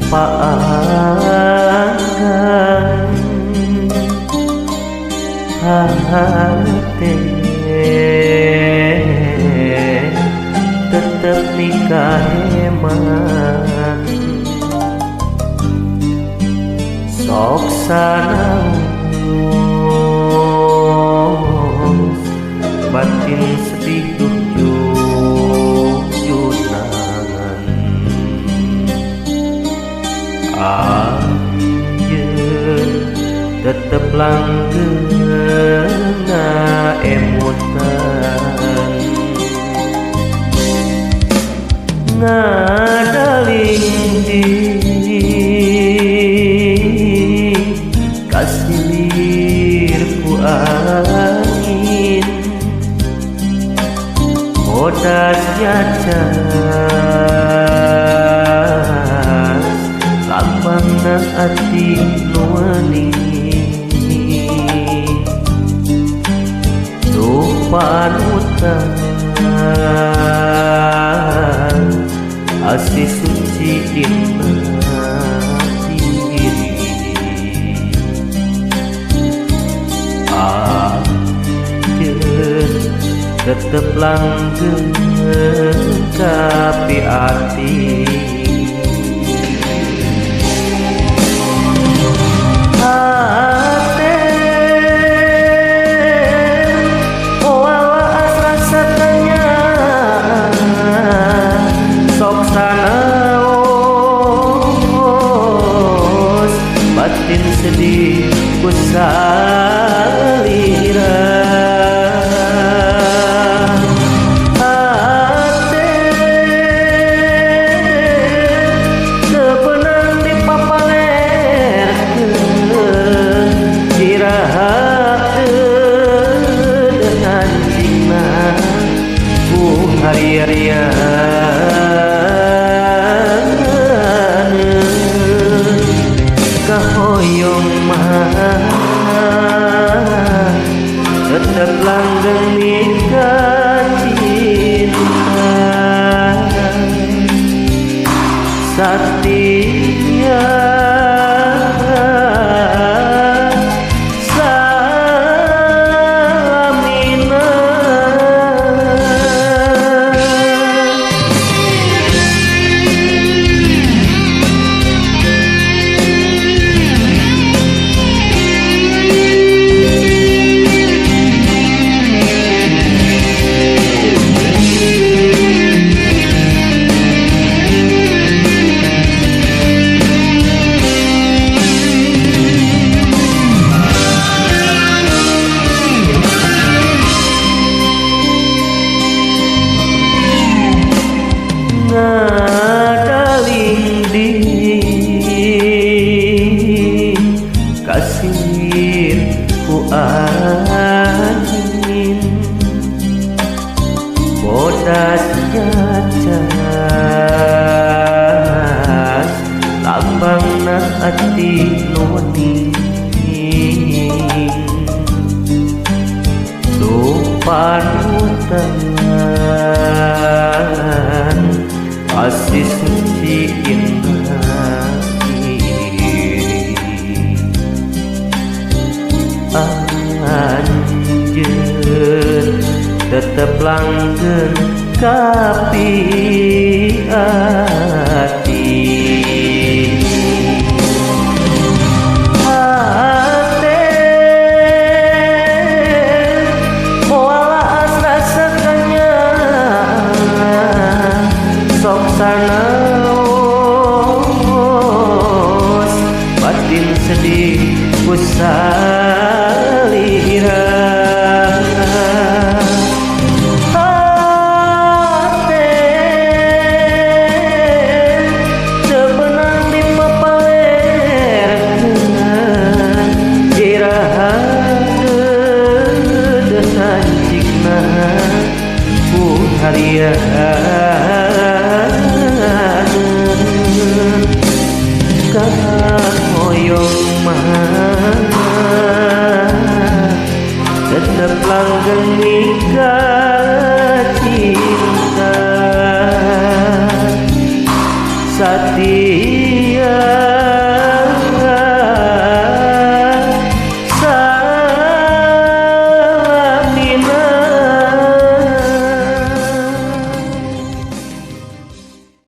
paangan hati tetep nikah eman sok sanaos batin sedih jujunan anjeun tetep langgengna emutan ngadaling di kasir ku angin bodas nyacas lambangna ati nuani tuh panutan asih suci indah diri anjeun tetep langgeng tapi ati batin sedih ku salira hati sebenang dipapalerkeun dirahakeun dengan cina ku kahoyong mah tetep langgeng nikah cinta Satya ngadaling di kasir ku angin bodas nyacas lambangna ati nuning lupa panutan asih suci indah diri anjeun tetep langgeng tapi ati sanaos batin sedih ku salira hati sebenang dipapalerkeun dirahakeun dengan cigna ku kahoyong mah tetep langgeng nikah cinta Satya